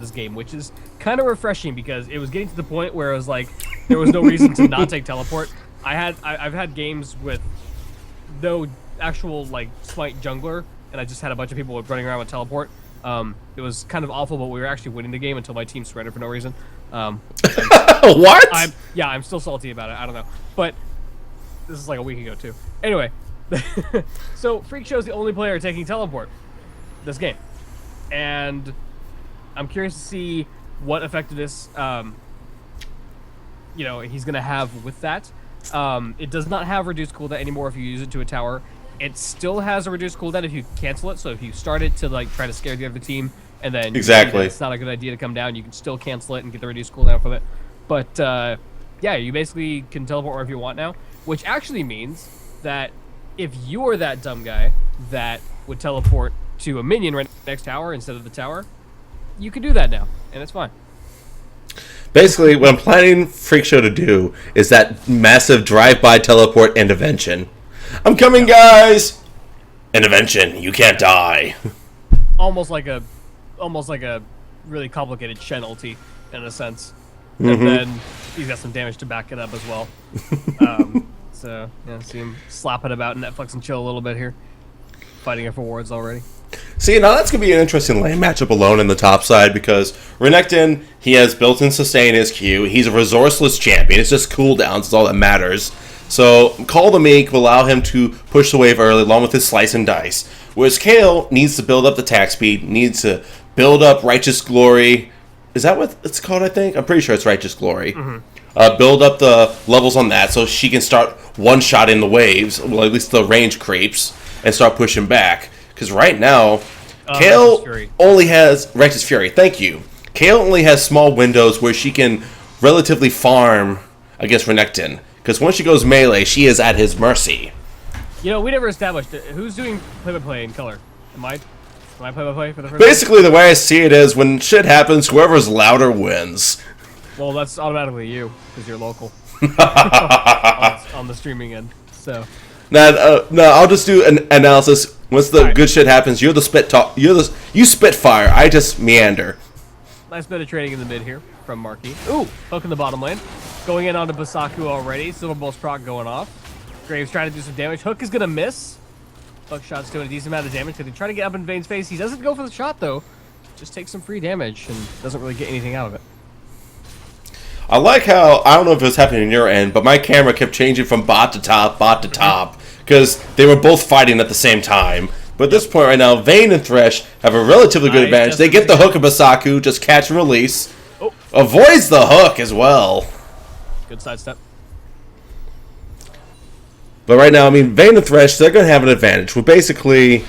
this game, which is kind of refreshing because it was getting to the point where it was like there was no reason to not take teleport. I've had games with no actual like smite jungler, and I just had a bunch of people running around with teleport. It was kind of awful, but we were actually winning the game until my team surrendered for no reason. What? I'm still salty about it. I don't know, but this is like a week ago too. Anyway, so Freak Show's the only player taking teleport this game, and I'm curious to see what effectiveness he's gonna have with that. It does not have reduced cooldown anymore if you use it to a tower. It still has a reduced cooldown if you cancel it. So if you start it to like try to scare the other team, and then exactly it's not a good idea to come down, you can still cancel it and get the reduced cooldown from it. But yeah, you basically can teleport wherever you want now, which actually means that if you are that dumb guy that would teleport to a minion right next tower instead of the tower, you can do that now, and it's fine. Basically, what I'm planning Freak Show to do is that massive drive-by teleport intervention. I'm coming, guys! Intervention, you can't die. Almost like a really complicated Shen ulti, in a sense. And then he's got some damage to back it up as well. So, yeah, see him slapping about Netflix and chill a little bit here. Fighting it for wards already. See, now that's going to be an interesting lane matchup alone in the top side because Renekton, he has built-in sustain his Q. He's a resourceless champion. It's just cooldowns is all that matters. So, Call the Meek will allow him to push the wave early along with his slice and dice. Whereas Kale needs to build up the attack speed, needs to build up Righteous Glory. Is that what it's called, I think? I'm pretty sure it's Righteous Glory. Build up the levels on that so she can start one-shotting the waves, well, at least the range creeps, and start pushing back. Because right now, Kale only has... Righteous Fury, thank you. Kale only has small windows where she can relatively farm against Renekton. Because once she goes melee, she is at his mercy. You know, we never established it. Who's doing play-by-play in color? Am I play-by-play for the first Basically, the way I see it is, when shit happens, whoever's louder wins. Well, that's automatically you, because you're local. on the streaming end, so... No, I'll just do an analysis. Once the good shit happens, you're the you spitfire. I just meander. Nice bit of trading in the mid here from Marquis. Ooh, hook in the bottom lane. Going in onto Basaku already. Silver Bolt's proc going off. Graves trying to do some damage. Hook is going to miss. Buckshot's doing a decent amount of damage because he's trying to get up in Vayne's face. He doesn't go for the shot, though. Just takes some free damage and doesn't really get anything out of it. I like how, I don't know if it was happening on your end, but my camera kept changing from bot to top, because they were both fighting at the same time. But at this point right now, Vayne and Thresh have a relatively good advantage. They get the hook of Basaku, just catch and release. Oh. Avoids the hook as well. Good sidestep. But right now, I mean, Vayne and Thresh, they're going to have an advantage. Well, basically,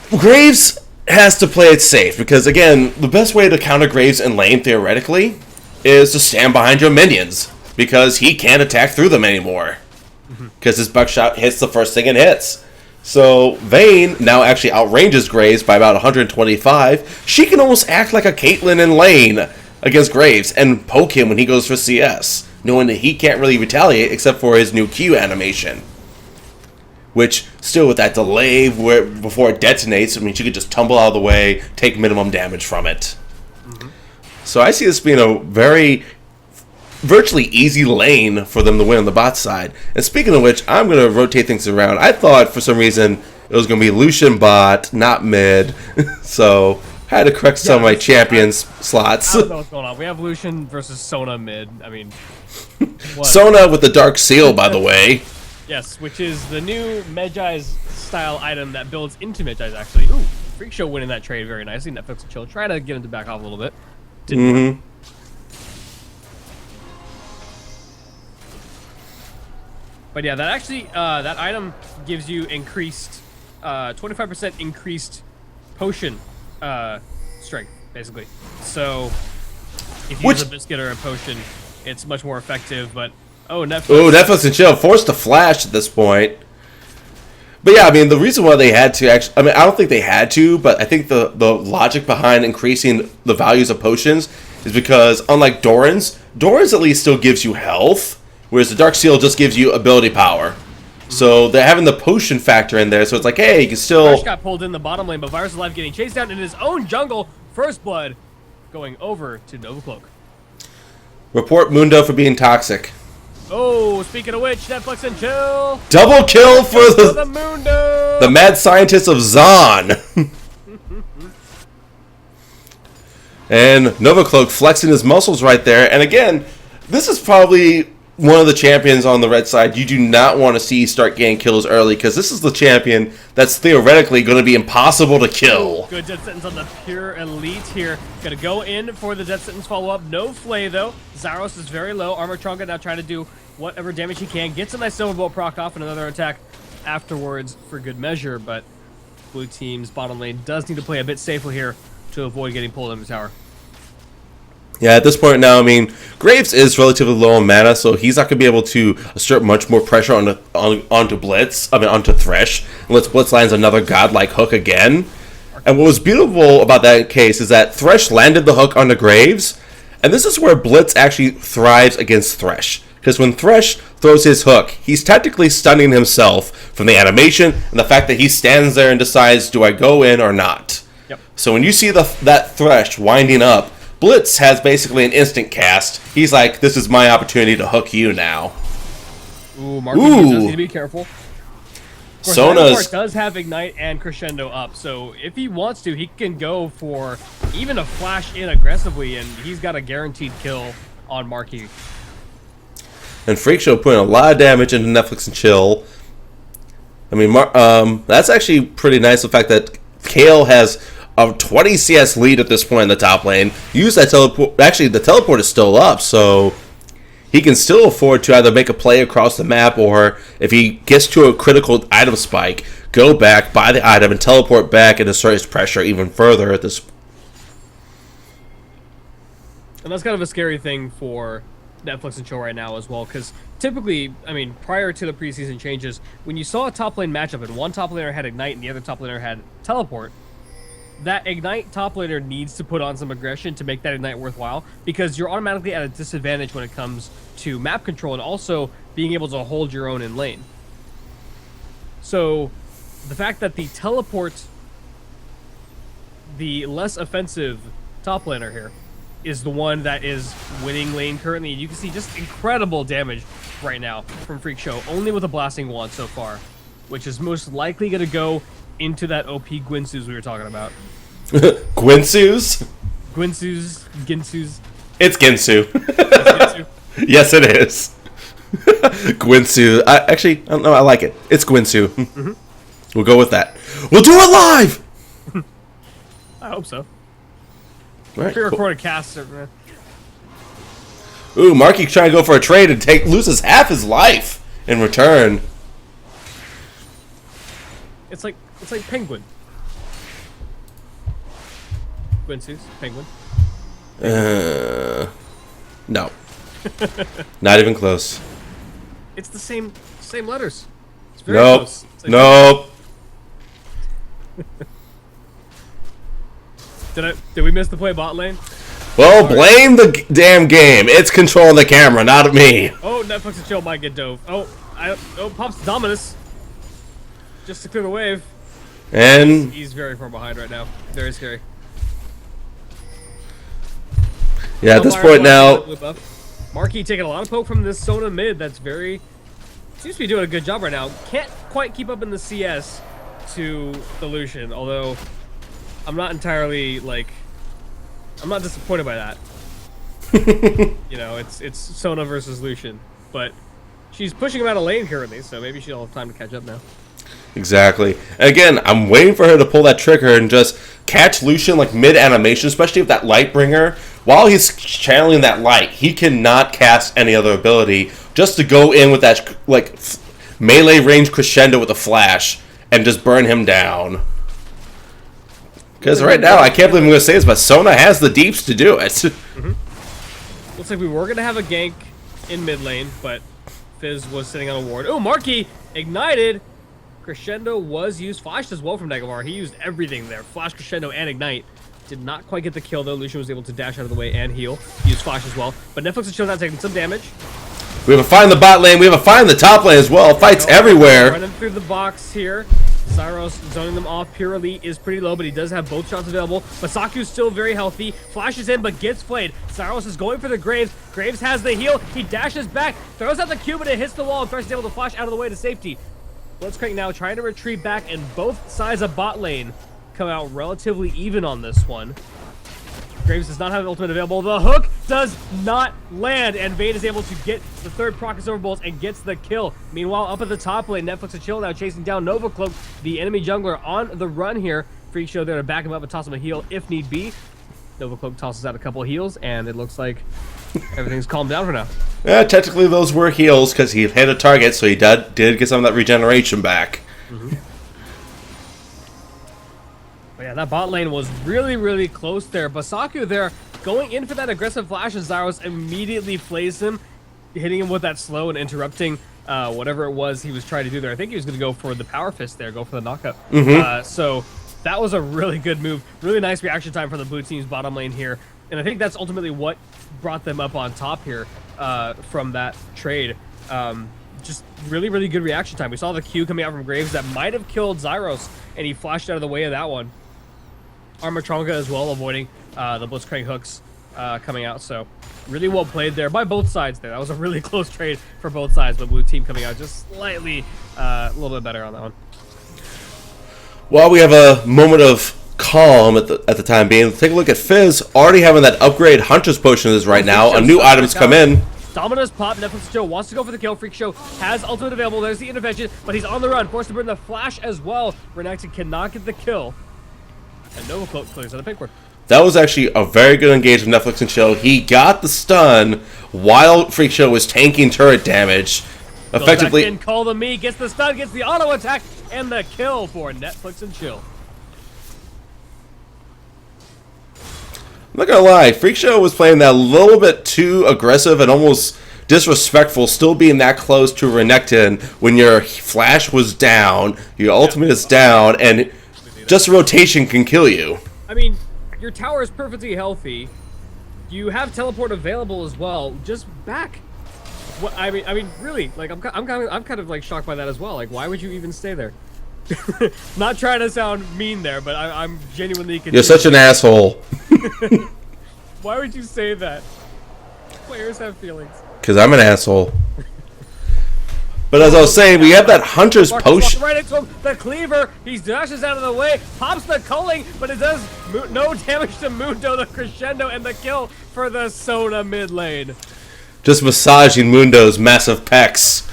Graves has to play it safe, because again, the best way to counter Graves in lane, theoretically, is to stand behind your minions, because he can't attack through them anymore. Because his buckshot hits the first thing it hits. So Vayne now actually outranges Graves by about 125. She can almost act like a Caitlyn in lane against Graves and poke him when he goes for CS, knowing that he can't really retaliate except for his new Q animation. Which, still with that delay before it detonates, I mean, she could just tumble out of the way, take minimum damage from it. So I see this being a virtually easy lane for them to win on the bot side. And speaking of which, I'm going to rotate things around. I thought for some reason it was going to be Lucian bot, not mid. So I had to correct some of my champions slots. I don't know what's going on. We have Lucian versus Sona mid. I mean, what? Sona with the Dark Seal, by the way. Yes, which is the new Medjai's style item that builds into Medjai's actually. Ooh, Freak Show winning that trade very nicely. Netflix and chill. Trying to get him to back off a little bit. Didn't work. But yeah, that actually, that item gives you increased, 25% increased potion strength, basically. So, if you use a biscuit or a potion, it's much more effective, but, Netflix. Oh, Netflix and chill, forced to flash at this point. But yeah, I mean, the reason why they had to actually... I mean, I don't think they had to, but I think the logic behind increasing the values of potions is because, unlike Doran's at least still gives you health, whereas the Dark Seal just gives you ability power. So they're having the potion factor in there, so it's like, hey, you can still... Thresh got pulled in the bottom lane, but Virus Alive getting chased down in his own jungle first blood going over to Nova Cloak. Report Mundo for being toxic. Oh, speaking of which, Netflix and chill. Double kill for the Mundo. the mad scientist of Zon. And Nova Cloak flexing his muscles right there. And again, this is probably one of the champions on the red side you do not want to see start getting kills early, because this is the champion that's theoretically going to be impossible to kill. Good death sentence on the pure elite here. Gonna go in for the death sentence follow-up. No flay, though. Zaros is very low. Armortronga now trying to do whatever damage he can. Gets a nice Silver Bolt proc off and another attack afterwards for good measure, but blue team's bottom lane does need to play a bit safer here to avoid getting pulled into the tower. Yeah, at this point now, I mean, Graves is relatively low on mana, so he's not going to be able to assert much more pressure onto Blitz, onto Thresh, unless Blitz lands another godlike hook again. And what was beautiful about that case is that Thresh landed the hook onto Graves, and this is where Blitz actually thrives against Thresh. Because when Thresh throws his hook, he's technically stunning himself from the animation and the fact that he stands there and decides, do I go in or not? Yep. So when you see that Thresh winding up, Blitz has basically an instant cast. He's like, this is my opportunity to hook you now. Ooh, Marky does need to be careful. Of course, Sona's does have Ignite and Crescendo up, so if he wants to, he can go for even a flash in aggressively, and he's got a guaranteed kill on Marky. and Freak Show putting a lot of damage into Netflix and Chill. I mean, that's actually pretty nice, the fact that Kale has a 20 CS lead at this point in the top lane. Use that teleport. Actually, the teleport is still up, so he can still afford to either make a play across the map, or if he gets to a critical item spike, go back, buy the item, and teleport back and assert his pressure even further at this. And that's kind of a scary thing for Netflix and Chill right now as well, because typically, I mean, prior to the preseason changes, when you saw a top lane matchup and one top laner had Ignite and the other top laner had Teleport, that Ignite top laner needs to put on some aggression to make that Ignite worthwhile, because you're automatically at a disadvantage when it comes to map control and also being able to hold your own in lane. So the fact that the Teleport, the less offensive top laner here, is the one that is winning lane currently. You can see just incredible damage right now from Freak Show, only with a Blasting Wand so far, which is most likely going to go into that OP Gwynsu's we were talking about. Gwynsu's? Ginsu's. It's Ginsu. Yes, it is. Gwynsu. Actually, I don't know. I like it. It's Gwynsu. Mm-hmm. We'll go with that. We'll do it live! I hope so. Right, Pre-recorded cast. Ooh, Marky trying to go for a trade and loses half his life in return. It's like Penguin. Gwynsu's Penguin. No. Not even close. It's the same letters. It's very Nope. close. Like, Nope. Did we miss the play bot lane? Well, blame the damn game. It's controlling the camera, not me. Oh, Netflix and Chill might get dove. Oh, pops Dominus. Just to clear the wave. And He's very far behind right now. Very scary. yeah, at this point now, Marky taking a lot of poke from this Sona mid. That's seems to be doing a good job right now. Can't quite keep up in the CS to the Lucian, although I'm not entirely I'm not disappointed by that. You know, it's Sona versus Lucian, but she's pushing him out of lane currently, so maybe she'll have time to catch up now. exactly. And again, I'm waiting for her to pull that trigger and just catch Lucian like mid animation, especially with that Lightbringer. While he's channeling that light, he cannot cast any other ability, just to go in with that melee range crescendo with a flash and just burn him down. Because right now, I can't believe I'm going to say this, but Sona has the deeps to do it. Mm-hmm. Looks like we were going to have a gank in mid lane, but Fizz was sitting on a ward. Oh, Marky ignited. Crescendo was used. Flashed as well from Negavar. He used everything there. Flash, Crescendo, and Ignite. Did not quite get the kill, though. Lucian was able to dash out of the way and heal. Used Flash as well. But Netflix and Chill now taking some damage. We have a fight in the bot lane. We have a fight in the top lane as well. Fights everywhere. Running through the box here. Zyros zoning them off. Pure Elite is pretty low, but he does have both shots available. Masaku's still very healthy. Flashes in, but gets played. Zyros is going for the Graves. Graves has the heal. He dashes back, throws out the Q, but it hits the wall, and Thresh is able to flash out of the way to safety. Blitzcrank now trying to retreat back, and both sides of bot lane come out relatively even on this one. Graves does not have an ultimate available. The hook does not land, and Vayne is able to get the third proc Silverbolts and gets the kill. Meanwhile, up at the top lane, Netflix and Chill now chasing down Nova Cloak, the enemy jungler, on the run here. Freak Show there to back him up and toss him a heal if need be. Nova Cloak tosses out a couple heals, and it looks like everything's calmed down for now. Yeah, technically those were heals because he hit a target, so he did get some of that regeneration back. But yeah, that bot lane was really, really close there. Basaku there going in for that aggressive flash, and Zyros immediately flays him, hitting him with that slow and interrupting whatever it was he was trying to do there. I think he was going to go for the power fist there, go for the knockup. So that was a really good move. Really nice reaction time for the blue team's bottom lane here. And I think that's ultimately what brought them up on top here from that trade. Just really, really good reaction time. We saw the Q coming out from Graves that might have killed Zyros, and he flashed out of the way of that one. Armatronga as well, avoiding the Blitzcrank hooks coming out. So really well played there by both sides there. That was a really close trade for both sides, but blue team coming out just slightly a little bit better on that one. While we have a moment of calm at the time being, take a look at Fizz already having that upgrade Hunter's Potion is right now. A new item's come in. Dominus pop, Netflix Joe wants to go for the kill. Freak Show has ultimate available. There's the intervention, but he's on the run, forced to burn the flash as well. Renekton cannot get the kill. And Nova Cloak clears out a pink ward. That was actually a very good engage with Netflix and Chill. He got the stun while Freak Show was tanking turret damage. Effectively, goes back in, call the me, gets the stun, gets the auto attack, and the kill for Netflix and Chill. I'm not gonna lie, Freak Show was playing that a little bit too aggressive and almost disrespectful, still being that close to Renekton when your flash was down, your ultimate is down, and just a rotation can kill you. I mean, your tower is perfectly healthy. You have teleport available as well. Just back. What I mean, really, like I'm kind of like shocked by that as well. Like, why would you even stay there? Not trying to sound mean there, but I'm genuinely confused. You're such an asshole. Why would you say that? Players have feelings. Because I'm an asshole. But as I was saying, we have that Hunter's Potion. Right into him, the cleaver. He dashes out of the way, pops the culling, but it does no damage to Mundo, the crescendo, and the kill for the Sona mid lane. Just massaging Mundo's massive pecs.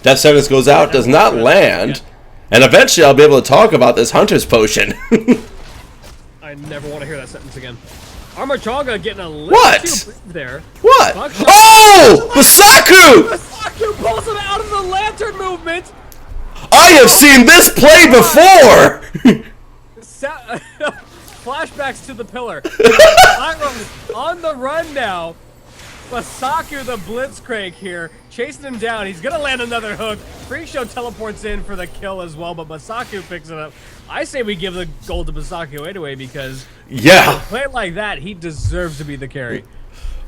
Death Sentence goes out, does not land, and eventually I'll be able to talk about this Hunter's Potion. I never want to hear that sentence again. Armatronga getting a little too brief there. What? Oh! Basaku! Basaku pulls him out of the lantern movement! I have seen this play before! Flashbacks to the pillar. On the run now. Basaku the Blitzcrank here, chasing him down. He's gonna land another hook. Freak Show teleports in for the kill as well, but Basaku picks it up. I say we give the gold to Basaku anyway because play like that, he deserves to be the carry.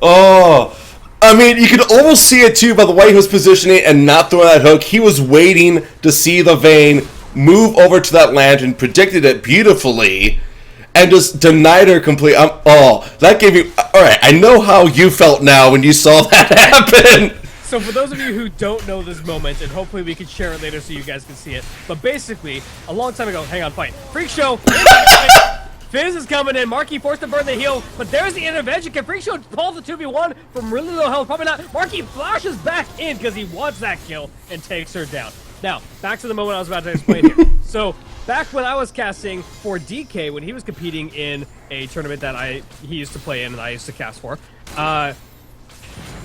Oh, I mean, you could almost see it too by the way he was positioning and not throwing that hook. He was waiting to see the Vayne move over to that lantern, predicted it beautifully, and just denied her completely. That gave you... Alright, I know how you felt now when you saw that happen. So for those of you who don't know this moment, and hopefully we can share it later so you guys can see it, but basically, a long time ago, hang on, fight. Freak Show, Fizz is coming in, Marquis forced to burn the heal, but there's the intervention. Can Freak Show pull the 2v1 from really low health? Probably not. Marquis flashes back in because he wants that kill and takes her down. Now, back to the moment I was about to explain here. So, back when I was casting for DK, when he was competing in a tournament that he used to play in and I used to cast for,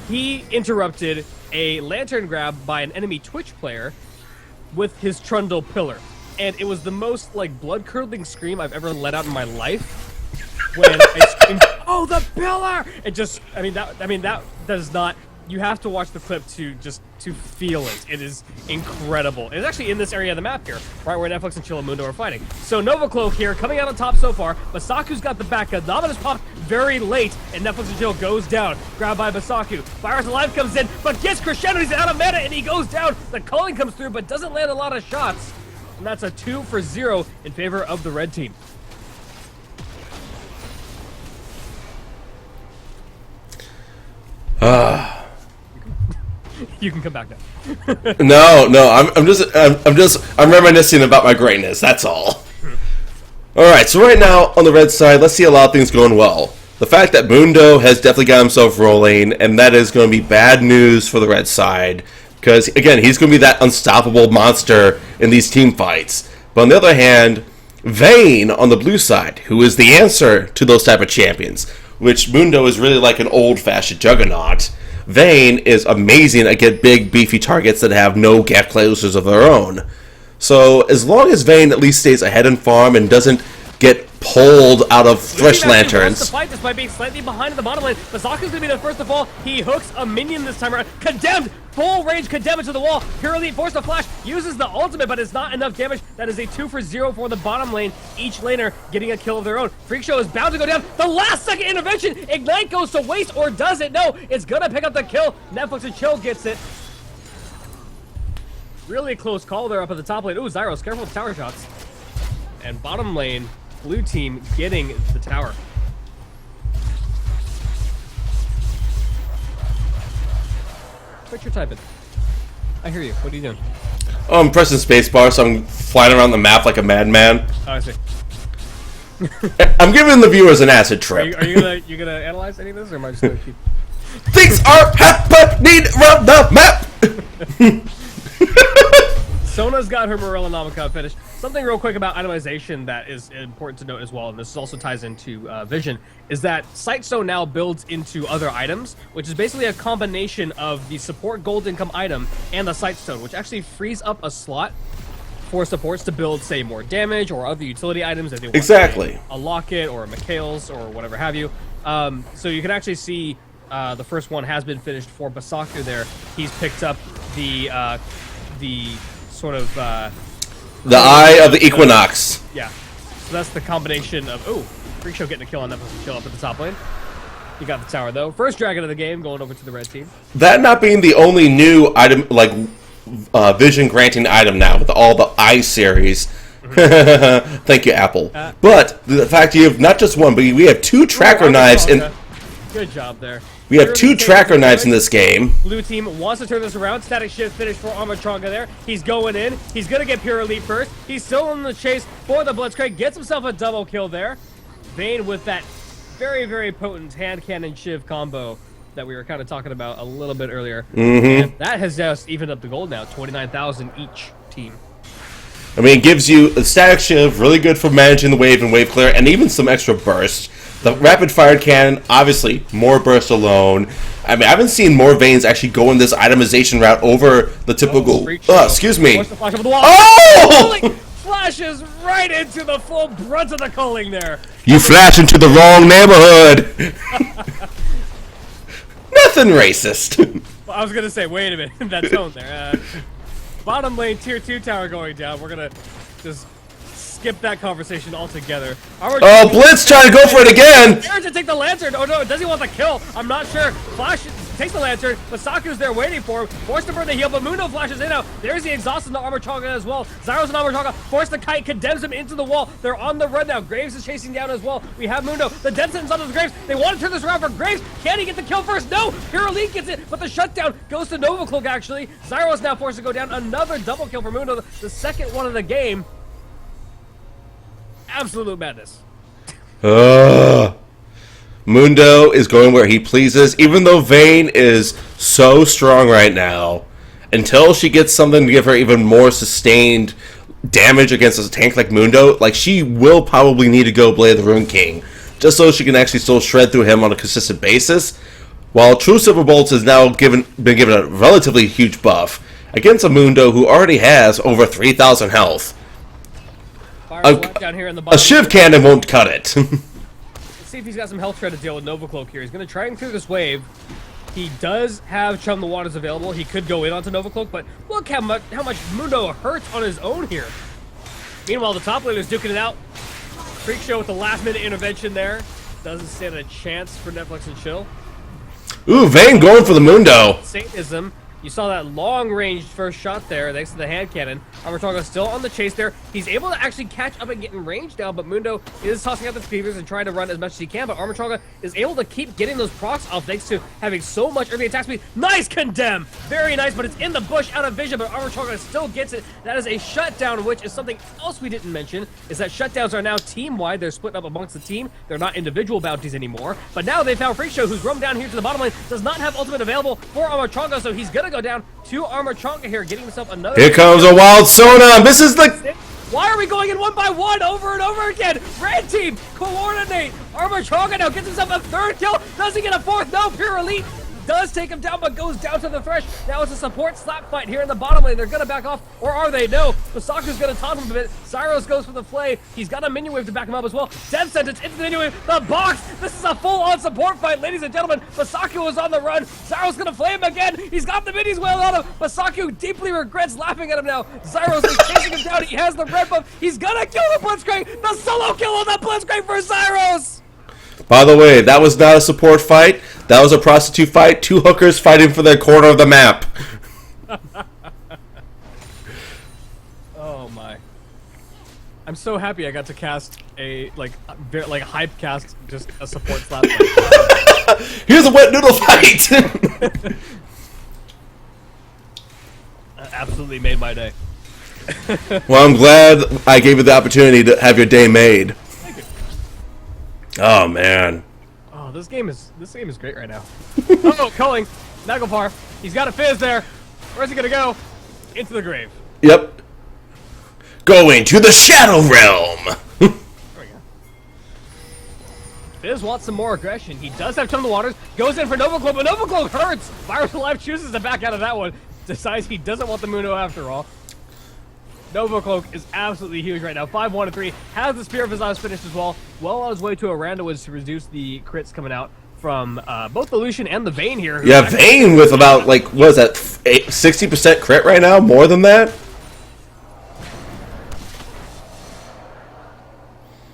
he interrupted a lantern grab by an enemy Twitch player with his Trundle pillar. And it was the most, like, blood-curdling scream I've ever let out in my life. When I screamed, "Oh, the pillar!" It just, that does not... you have to watch the clip to feel it. It is incredible. It's actually in this area of the map here, right where Netflix and Chill and Mundo are fighting. So Nova Cloak here, coming out on top so far. Basaku's got the backup. Nava's popped very late, and Netflix and Chill goes down. Grabbed by Basaku. Virus Alive comes in, but gets crescendo. He's out of mana, and he goes down. The culling comes through, but doesn't land a lot of shots. And that's a 2-for-0 in favor of the red team. You can come back now. No, I'm reminiscing about my greatness. That's all. All right, so right now on the red side, let's see a lot of things going well. The fact that Mundo has definitely got himself rolling, and that is going to be bad news for the red side, because again, he's going to be that unstoppable monster in these team fights. But on the other hand, Vayne on the blue side, who is the answer to those type of champions, which Mundo is really like an old-fashioned juggernaut. Vayne is amazing at get big, beefy targets that have no gap closers of their own. So as long as Vayne at least stays ahead in farm and doesn't get pulled out of Thresh Lanterns. The fight despite being slightly behind in the bottom lane. Basaku's gonna be the first to fall. He hooks a minion this time around. Condemned! Full range condemned to the wall. Pure Elite forced to flash. Uses the ultimate, but it's not enough damage. That is a 2-for-0 for the bottom lane. Each laner getting a kill of their own. Freak Show is bound to go down. The last second intervention! Ignite goes to waste, or does it? No, it's gonna pick up the kill. Netflix and Chill gets it. Really close call there up at the top lane. Ooh, Zyros, careful with tower shots. And bottom lane, blue team getting the tower. What you're typing? I hear you. What are you doing? Oh, I'm pressing spacebar, so I'm flying around the map like a madman. Oh, I see. I'm giving the viewers an acid trip. Are you gonna analyze any of this, or am I just gonna keep? Things are happening around the map. Sona's got her Morella Namaka finished. Something real quick about itemization that is important to note as well, and this also ties into Vision, is that Sightstone now builds into other items, which is basically a combination of the support gold income item and the Sightstone, which actually frees up a slot for supports to build, say, more damage or other utility items if they want exactly a locket or a Mikhail's or whatever have you. So you can actually see the first one has been finished for Basaku there. He's picked up the sort of the Eye of the Equinox. Yeah, so that's the combination of Freak Show getting a kill on that kill up at the top lane. He got the tower though. First dragon of the game going over to the red team. That not being the only new item, like vision granting item now with all the I series. Thank you, Apple. But the fact you have not just one, but we have two tracker knives in. Good job there. We have two tracker knives in this game. Blue team wants to turn this around. Static shift finish for Armachonga there. He's going in. He's going to get Pure Elite first. He's still in the chase for the Blitzcrank. Gets himself a double kill there. Vayne with that very, very potent hand cannon shiv combo that we were kind of talking about a little bit earlier. And that has just evened up the gold now. 29,000 each team. I mean, it gives you a static shiv, really good for managing the wave and wave clear, and even some extra burst. The rapid-fired cannon, obviously, more burst alone. I mean, I haven't seen more Vaynes actually go in this itemization route over the typical... excuse me. Oh! Flashes right into the full brunt of the culling there. You flash into the wrong neighborhood. Nothing racist. Well, I was going to say, wait a minute, that tone there. Bottom lane, tier 2 tower going down. We're going to just... skip that conversation altogether. Oh, Blitz trying to go for it again! Dares to take the lantern. Oh no, does he want the kill? I'm not sure. Flash takes the lantern. Basaku's there waiting for him. Forced to burn the heal, but Mundo flashes in now. There's the exhaust in the Armachonga as well. Zyros and Armachonga force the kite, condemns him into the wall. They're on the run now. Graves is chasing down as well. We have Mundo. The dead sentence onto the Graves. They want to turn this around for Graves. Can he get the kill first? No! Pure Elite gets it, but the shutdown goes to Nova Cloak actually. Zyros now forced to go down. Another double kill for Mundo. The second one of the game. Absolute madness. Mundo is going where he pleases, even though Vayne is so strong right now. Until she gets something to give her even more sustained damage against a tank like Mundo, like she will probably need to go Blade of the Rune King, just so she can actually still shred through him on a consistent basis. While True Silver Bolts has now been given a relatively huge buff against a Mundo who already has over 3,000 health. Down here in the a shiv cannon won't cut it. Let's see if he's got some health shred to deal with Nova Cloak here. He's going to try and clear this wave. He does have Chum the Waters available. He could go in onto Nova Cloak, but look how much Mundo hurts on his own here. Meanwhile, the top laner is duking it out. Freak Show with the last-minute intervention there. Doesn't stand a chance for Netflix and Chill. Ooh, Vayne going for the Mundo. Satanism. You saw that long-range first shot there, thanks to the hand cannon. Armatonga still on the chase there. He's able to actually catch up and get in range now, but Mundo is tossing out the speakers and trying to run as much as he can, but Armatonga is able to keep getting those procs off thanks to having so much early attack speed. Nice condemn! Very nice, but it's in the bush, out of vision, but Armatonga still gets it. That is a shutdown, which is something else we didn't mention, is that shutdowns are now team-wide. They're split up amongst the team. They're not individual bounties anymore, but now they found Freak Show, who's roamed down here to the bottom lane, does not have ultimate available for Armatonga, so he's gonna go down to Armatonga here, getting himself another. Here comes a wild Sona. This is the... Why are we going in one by one over and over again? Red team, coordinate. Armatonga now gets himself a third kill. Does he get a fourth? No, Pure Elite does take him down, but goes down to the Thresh. Now it's a support slap fight here in the bottom lane. They're gonna back off, or are they? No. Basaku's gonna taunt him a bit. Zyros goes for the flay. He's got a minion wave to back him up as well. Death sentence into the minion wave. The box. This is a full-on support fight, ladies and gentlemen. Basaku is on the run. Zyros gonna flay him again. He's got the minions well on him. Basaku deeply regrets laughing at him now. Zyros is chasing him down. He has the red buff. He's gonna kill the Blitzcrank. The solo kill on the Blitzcrank for Zyros. By the way, that was not a support fight. That was a prostitute fight. Two hookers fighting for their corner of the map. Oh my! I'm so happy I got to cast a hype cast just a support slap. Here's a wet noodle fight. Absolutely made my day. Well, I'm glad I gave you the opportunity to have your day made. Thank you. Oh man. Oh, this game is great right now. Oh, culling. Naglfar. He's got a fizz there. Where's he gonna go? Into the grave. Yep. Going to the Shadow Realm. There we go. Fizz wants some more aggression. He does have Chum of the Waters. Goes in for Nova Cloak, but Nova Cloak hurts. Virus Alive chooses to back out of that one. Decides he doesn't want the Mundo after all. Nova Cloak is absolutely huge right now. 5-1-3. Has the Spear of his eyes finished as well. Well on his way to a Randuin's to reduce the crits coming out from both the Lucian and the Vayne here. Yeah, Vayne with about, like, what is that, 60% crit right now? More than that?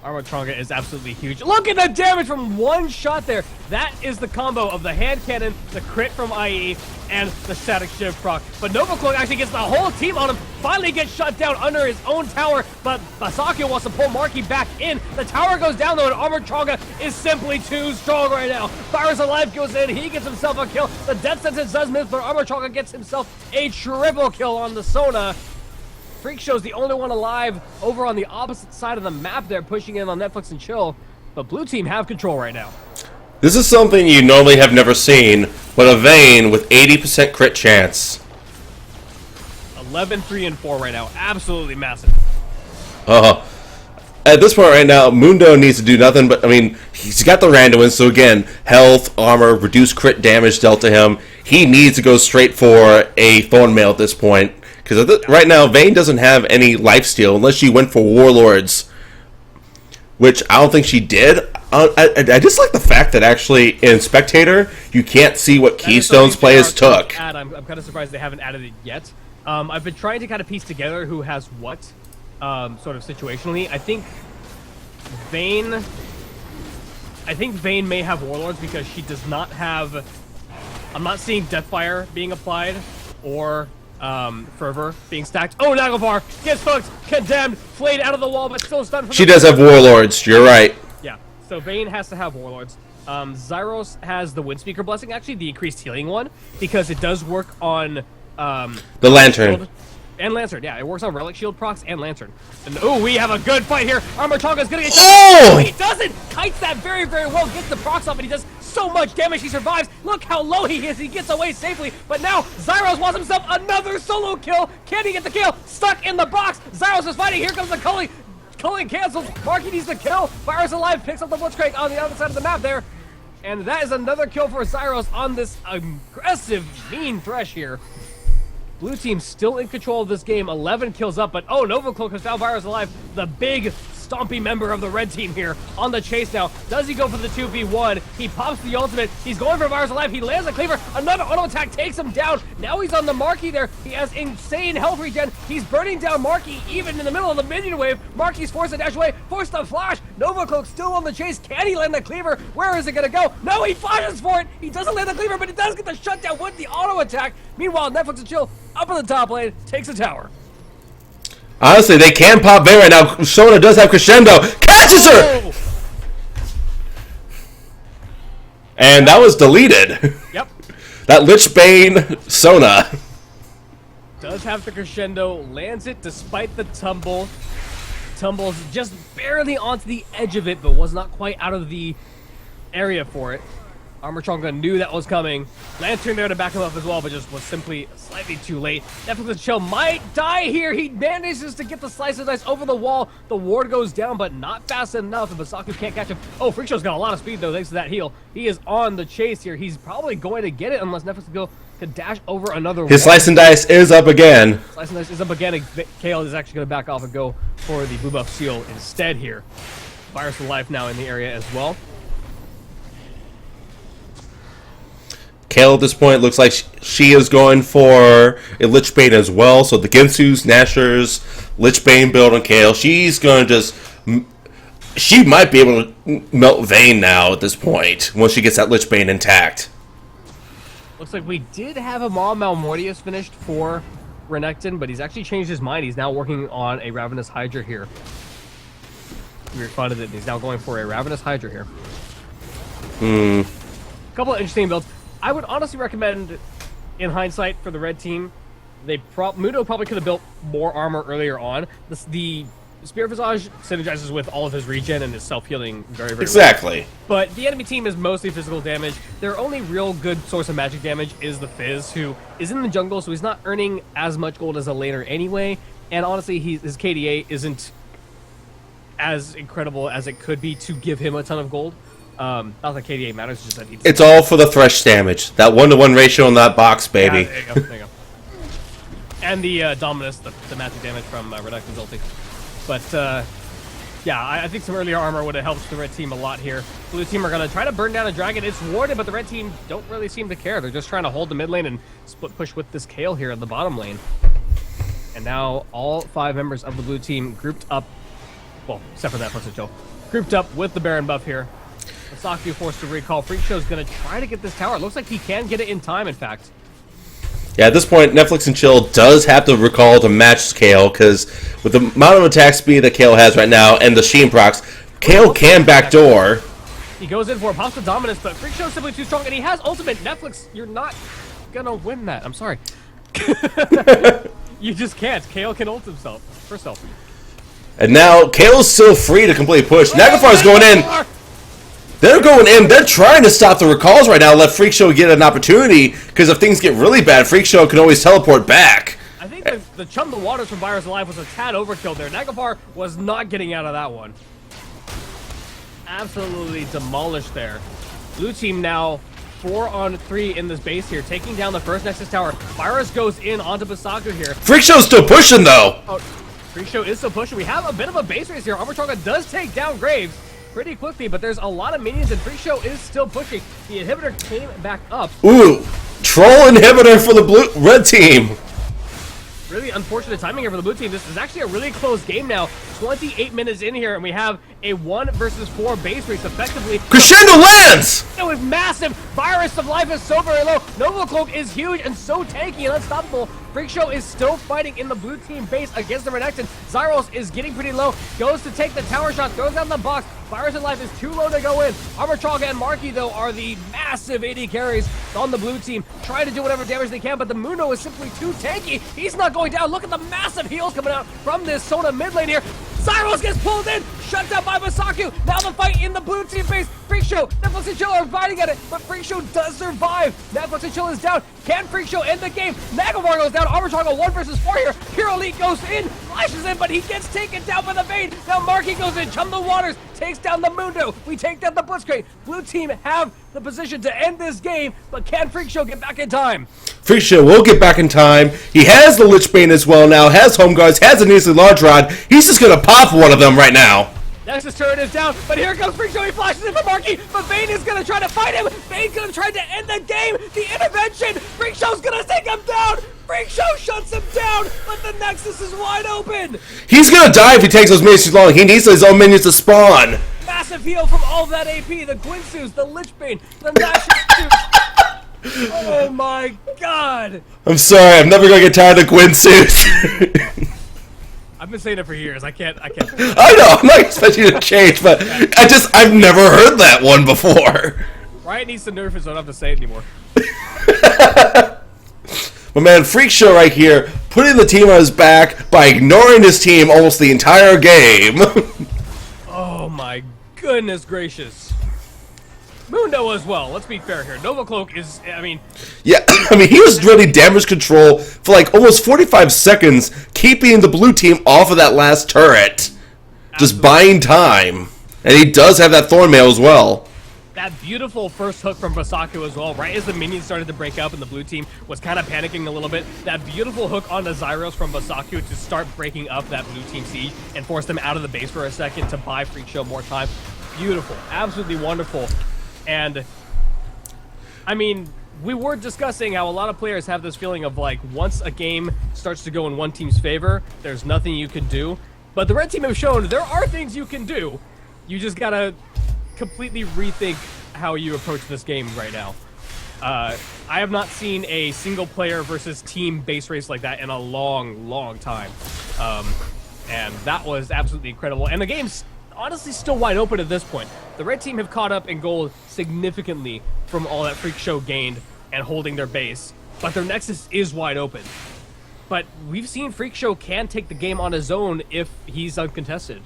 Armatonga is absolutely huge. Look at the damage from one shot there. That is the combo of the hand cannon, the crit from IE, and the static shiv proc. But Nova Cloak actually gets the whole team on him. Finally gets shut down under his own tower, but Basaku wants to pull Marky back in. The tower goes down though, and Armatonga is simply too strong right now. Virus Alive goes in, he gets himself a kill. The death sentence does miss, but Armatonga gets himself a triple kill on the Sona. Freak Show's the only one alive over on the opposite side of the map there, pushing in on Netflix and Chill. But Blue Team have control right now. This is something you normally have never seen, but a Vayne with 80% crit chance. 11, 3, and 4 right now. Absolutely massive. At this point right now, Mundo needs to do nothing but, I mean, he's got the Randuin, so again, health, armor, reduced crit damage dealt to him. He needs to go straight for a Thornmail at this point. Because right now, Vayne doesn't have any lifesteal unless she went for Warlords, which I don't think she did. I just like the fact that actually in Spectator, you can't see what keystones players took. I'm kind of surprised they haven't added it yet. I've been trying to kind of piece together who has what, sort of situationally. I think Vayne may have Warlords because she does not have... I'm not seeing Deathfire being applied or... Fervor being stacked. Oh, Naglfar gets hooked, condemned, flayed out of the wall, but still stunned. She does have Warlords, you're right. Yeah, so Vayne has to have Warlords. Zyros has the Windspeaker Blessing, actually the increased healing one, because it does work on the Lantern. And Lantern, yeah, it works on Relic Shield procs and Lantern. And oh, we have a good fight here. Armatonga's gonna get. Oh! He doesn't! Kites that very, very well, gets the procs off, and he does so much damage. He survives. Look how low he is. He gets away safely. But now Zyros wants himself another solo kill. Can he get the kill? Stuck in the box. Zyros is fighting. Here comes the culling. Culling cancels. Marky needs the kill. Virus Alive picks up the Blitzcrank on the other side of the map there. And that is another kill for Zyros on this aggressive, mean Thresh here. Blue Team still in control of this game. 11 kills up, but oh, Nova Cloak has found Virus Alive. The big stompy member of the red team here on the chase now. Does he go for the 2v1? He pops the ultimate. He's going for Virus Alive. He lands a cleaver. Another auto attack takes him down. Now he's on the Marky there. He has insane health regen. He's burning down Marky even in the middle of the minion wave. Marky's forced to dash away, forced to flash. Nova Cloak still on the chase. Can he land the cleaver? Where is it gonna go? No, he flashes for it. He doesn't land the cleaver, but he does get the shutdown with the auto attack. Meanwhile, Netflix and Chill up in the top lane, takes a tower. Honestly, they can pop Vayne right now. Sona does have Crescendo. Catches her! And that was deleted. Yep. That Lich Bane Sona. Does have the Crescendo, lands it despite the tumble. Tumbles just barely onto the edge of it, but was not quite out of the area for it. Armorchonga knew that was coming. Lantern there to back him up as well, but just was simply slightly too late. Netflix and Chill might die here. He manages to get the slice of dice over the wall. The ward goes down, but not fast enough. And Basaku can't catch him. Oh, Freakshow's got a lot of speed, though, thanks to that heal. He is on the chase here. He's probably going to get it unless Netflix can dash over another wall. His slice and dice is up again. Slice and dice is up again, and Kale is actually going to back off and go for the blue buff seal instead here. Virus of Life now in the area as well. Kale at this point looks like she is going for a Lich Bane as well. So the Ginsu's, Nashor's, Lich Bane build on Kale. She's going to just... She might be able to melt Vayne now at this point once she gets that Lich Bane intact. Looks like we did have a Maw Malmortius finished for Renekton, but he's actually changed his mind. He's now working on a Ravenous Hydra here. We refunded it. He's now going for a Ravenous Hydra here. A couple of interesting builds. I would honestly recommend, in hindsight, for the red team, Mundo probably could have built more armor earlier on. The Spirit Visage synergizes with all of his regen and his self-healing very, very Exactly. well. But the enemy team is mostly physical damage. Their only real good source of magic damage is the Fizz, who is in the jungle, so he's not earning as much gold as a laner anyway. And honestly, his KDA isn't as incredible as it could be to give him a ton of gold. Not that KDA matters, just that it's all for the thresh damage. That 1-to-1 ratio in that box, baby. Yeah, there you go. There you go. And the Dominus, the magic damage from Renekton's ulti. But, yeah, I think some earlier armor would have helped the red team a lot here. Blue team are going to try to burn down a dragon. It's warded, but the red team don't really seem to care. They're just trying to hold the mid lane and split push with this Kale here in the bottom lane. And now all 5 members of the blue team grouped up, well, except for that person, Joe, grouped up with the Baron buff here. Basaku forced to recall. Freakshow's going to try to get this tower. It looks like he can get it in time, in fact. Yeah, at this point, Netflix and Chill does have to recall to match Kale, because with the amount of attack speed that Kale has right now and the Sheen procs, Kale can backdoor. He goes in for a pops the Dominus, but Freakshow's simply too strong, and he has ultimate. Netflix, you're not going to win that. I'm sorry. You just can't. Kale can ult himself. Herself. And now, Kale's still free to completely push. Nagafar's going in. They're going in. They're trying to stop the recalls right now, let Freakshow get an opportunity, because if things get really bad, Freakshow can always teleport back. I think the Chum the Waters from Virus Alive was a tad overkill there. Nagafar was not getting out of that one. Absolutely demolished there. Blue team now 4-on-3 in this base here, taking down the first Nexus tower. Virus goes in onto Basaku here. Freakshow's still pushing, though. Oh, Freakshow is still pushing. We have a bit of a base race here. Armorchonga does take down Graves pretty quickly, but there's a lot of minions, and Freakshow is still pushing. The inhibitor came back up. Ooh, troll inhibitor for the red team. Really unfortunate timing here for the blue team. This is actually a really close game now. 28 minutes in here, and we have a 1 versus 4 base race effectively. Crescendo lands! It was massive. Virus of Life is so very low. Nova Cloak is huge and so tanky and unstoppable. Freakshow is still fighting in the blue team base against the Renekton. Zyros is getting pretty low. Goes to take the tower shot. Throws down the box. Virus of Life is too low to go in. Armorchonga and Marky, though, are the massive AD carries on the blue team. Trying to do whatever damage they can, but the Mundo is simply too tanky. He's not going down. Look at the massive heals coming out from this Sona mid lane here. Zyros gets pulled in, shut down by Basaku. Now the fight in the blue team base. Freakshow, Netflix and Chill are fighting at it, but Freakshow does survive. Netflix and Chill is down. Can Freakshow end the game? Nagavar goes down. Armorchonga 1 versus 4 here. Hero Elite goes in, flashes in, but he gets taken down by the Vayne. Now Marky goes in, Chum the Waters, takes down the Mundo. We take down the Blitzcrank. Blue team have the position to end this game, but can Freakshow get back in time? Freakshow will get back in time. He has the Lich Bane as well now, has Home Guards, has an easily large rod. He's just going to pop one of them right now. Nexus turret is down, but here comes Freak Show. He flashes in for Marky, but Vayne is gonna try to fight him. Vayne's gonna try to end the game. The intervention. Freak Show's gonna take him down. Freak Show shuts him down, but the Nexus is wide open. He's gonna die if he takes those minions too long. He needs his own minions to spawn. Massive heal from all of that AP. The Gwynsu's, the Lichbane, the Nash's. Oh my god. I'm sorry. I'm never gonna get tired of Gwynsu's. I've been saying it for years. I can't. I know. I'm not expecting you to change, but I've never heard that one before. Riot needs to nerf it so I don't have to say it anymore. But man, Freak Show right here, putting the team on his back by ignoring his team almost the entire game. Oh my goodness gracious. Mundo as well. Let's be fair here. Nova Cloak is, I mean... Yeah, I mean, he was running damage control for like almost 45 seconds, keeping the blue team off of that last turret. Absolutely. Just buying time. And he does have that Thornmail as well. That beautiful first hook from Basaku as well, right as the minions started to break up and the blue team was kind of panicking a little bit. That beautiful hook on the Zyros from Basaku to start breaking up that blue team siege and force them out of the base for a second to buy Freak Show more time. Beautiful. Absolutely wonderful. And, I mean, we were discussing how a lot of players have this feeling of, like, once a game starts to go in one team's favor, there's nothing you can do. But the red team have shown there are things you can do. You just gotta completely rethink how you approach this game right now. I have not seen a single player versus team base race like that in a long, long time. And that was absolutely incredible. And the game's honestly still wide open at this point. The red team have caught up in gold significantly from all that Freak Show gained and holding their base, but their Nexus is wide open. But we've seen Freak Show can take the game on his own if he's uncontested.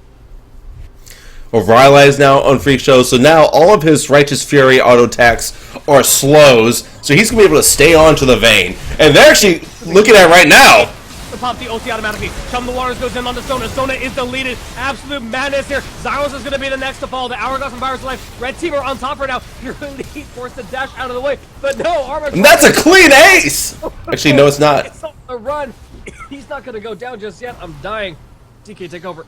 Well, Rylai is now on Freak Show, so now all of his Righteous Fury auto attacks are slows, so he's going to be able to stay on to the Vayne. And they're actually looking at it right now. To pop the ulti automatically. Chum the Waters goes in on the Sona. Sona is deleted. Absolute madness here. Zyros is going to be the next to fall. The Hourglass and Virus Life. Red team are on top right now. You're really forced to dash out of the way. But no, Armor. And that's a clean ace! Actually, no, it's not. It's on the run. He's not going to go down just yet. I'm dying. DK, take over.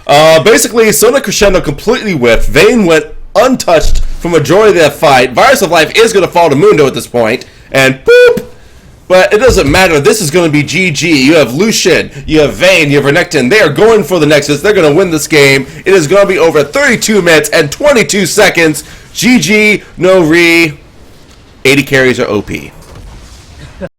Basically, Sona Crescendo completely whiffed. Vayne went untouched for majority of that fight. Virus of Life is going to fall to Mundo at this point. And boop! But it doesn't matter. This is going to be GG. You have Lucian, you have Vayne, you have Renekton. They are going for the Nexus. They're going to win this game. It is going to be over 32 minutes and 22 seconds. GG, no re. 80 carries are OP.